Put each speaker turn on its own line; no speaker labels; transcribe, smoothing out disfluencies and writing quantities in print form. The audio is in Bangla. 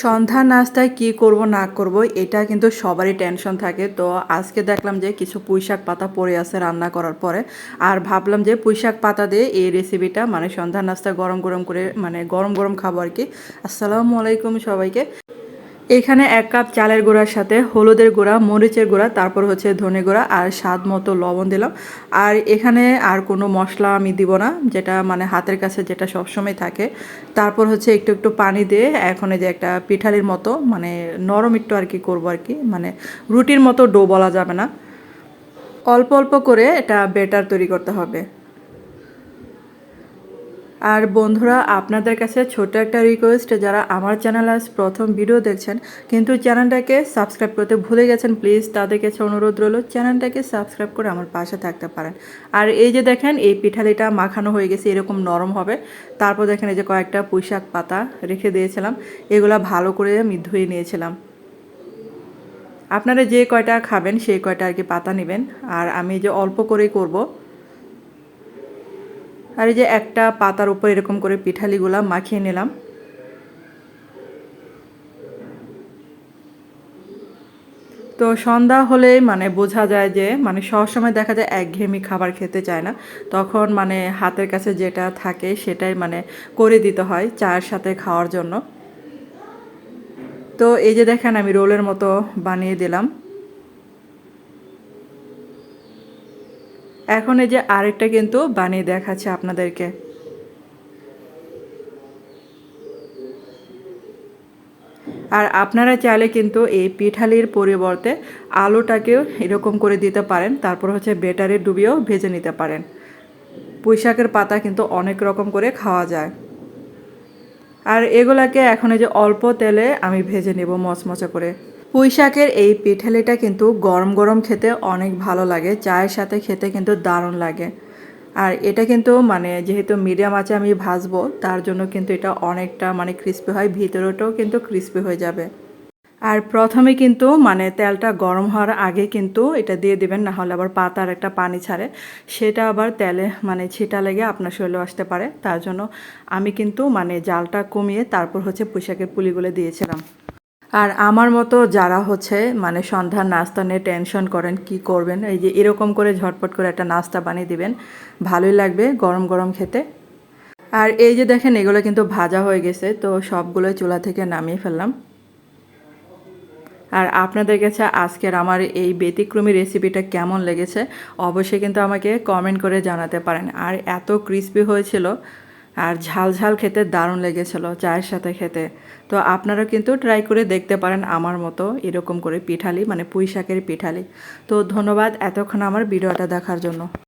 সন্ধ্যার নাস্তায় কি করব না করব এটা কিন্তু সবারই টেনশন থাকে। তো আজকে দেখলাম যে কিছু পুঁইশাক পাতা পড়ে আছে রান্না করার পরে। আর ভাবলাম যে পুঁইশাক পাতা দিয়ে এই রেসিপিটা মানে সন্ধ্যার নাস্তা গরম গরম করে মানে গরম গরম খাবো আর কি। আসসালামু আলাইকুম সবাইকে। এখানে 1 কাপ চালের গুঁড়ার সাথে হলুদের গুঁড়া, মরিচের গুঁড়া, তারপর হচ্ছে ধনে গুঁড়া আর স্বাদ মতো লবণ দিলাম। আর এখানে আর কোনো মশলা আমি দিব না, যেটা মানে হাতের কাছে যেটা সবসময় থাকে। তারপর হচ্ছে একটু একটু পানি দিয়ে এখন এই যে একটা পিঠালির মতো মানে নরম একটু আর কি করবো আর কি, মানে রুটির মতো ডো বলা যাবে না, অল্প অল্প করে এটা বেটার তৈরি করতে হবে। আর বন্ধুরা, আপনাদের কাছে ছোট একটা রিকোয়েস্ট, যারা আমার চ্যানেল আজ প্রথম ভিডিও দেখছেন কিন্তু চ্যানেলটাকে সাবস্ক্রাইব করতে ভুলে গেছেন, প্লিজ তাদের কাছে অনুরোধ রইল চ্যানেলটাকে সাবস্ক্রাইব করে আমার পাশে থাকতে পারেন। আর এই যে দেখেন এই পিঠালিটা মাখানো হয়ে গেছে, এরকম নরম হবে। তারপর দেখেন এই যে কয়েকটা পুঁইশাক পাতা রেখে দিয়েছিলাম, এগুলা ভালো করে আমি ধুয়ে নিয়েছিলাম। আপনারা যে কয়টা খাবেন সেই কয়টা আর কি পাতা নেবেন, আর আমি যে অল্প করেই করব। আর এই যে একটা পাতার উপর এরকম করে পিঠালিগুলা মাখিয়ে নিলাম। তো সন্ধ্যা হলেই মানে বোঝা যায় যে মানে সবসময় দেখা যায় একঘেয়েমি খাবার খেতে চায় না, তখন মানে হাতের কাছে যেটা থাকে সেটাই মানে করে দিতে হয় চায়ের সাথে খাওয়ার জন্য। তো এই যে দেখেন আমি রোলের মতো বানিয়ে দিলাম। এখন এই যে আরেকটা কিন্তু বানিয়ে দেখাচ্ছে আপনাদেরকে। আর আপনারা চাইলে কিন্তু এই পিঠালির পরিবর্তে আলুটাকেও এরকম করে দিতে পারেন, তারপর হচ্ছে বেটারে ডুবিয়েও ভেজে নিতে পারেন। পুঁইশাকের পাতা কিন্তু অনেক রকম করে খাওয়া যায়। আর এগুলাকে এখন এই যে অল্প তেলে আমি ভেজে নেব মচমচে করে। পুঁইশাকের এই পিঠালিটা কিন্তু গরম গরম খেতে অনেক ভালো লাগে, চায়ের সাথে খেতে কিন্তু দারুণ লাগে। আর এটা কিন্তু মানে যেহেতু মিডিয়াম আঁচে আমি ভাজবো, তার জন্য কিন্তু এটা অনেকটা মানে ক্রিস্পি হয়, ভিতরেটাও কিন্তু ক্রিস্পি হয়ে যাবে। আর প্রথমে কিন্তু মানে তেলটা গরম হওয়ার আগে কিন্তু এটা দিয়ে দিবেন, না হলে আবার পাতার একটা পানি ছাড়ে, সেটা আবার তেলে মানে ছিটা লেগে আপনার শরীরেও আসতে পারে। তার জন্য আমি কিন্তু মানে জালটা কমিয়ে তারপর হচ্ছে পুঁইশাকের পুলিগুলো দিয়েছিলাম। আর আমার মতো যারা হচ্ছে মানে সন্ধ্যার নাস্তা নিয়ে টেনশন করেন কি করবেন, এই যে এরকম করে ঝটপট করে একটা নাস্তা বানিয়ে দিবেন, ভালোই লাগবে গরম গরম খেতে। আর এই যে দেখেন এগুলো কিন্তু ভাজা হয়ে গেছে, তো সবগুলোই চুলা থেকে নামিয়ে ফেললাম। আর আপনাদের কাছে আজকের আমার এই ব্যতিক্রমী রেসিপিটা কেমন লেগেছে অবশ্যই কিন্তু আমাকে কমেন্ট করে জানাতে পারেন। আর এত ক্রিস্পি হয়েছিল আর ঝাল ঝাল খেতে দারুণ লেগেছিল চায়ের সাথে খেতে। তো আপনারা কিন্তু ট্রাই করে দেখতে পারেন আমার মতো এরকম করে পিঠালি, মানে পুঁই শাকের পিঠালি। তো ধন্যবাদ এতক্ষণ আমার ভিডিওটা দেখার জন্য।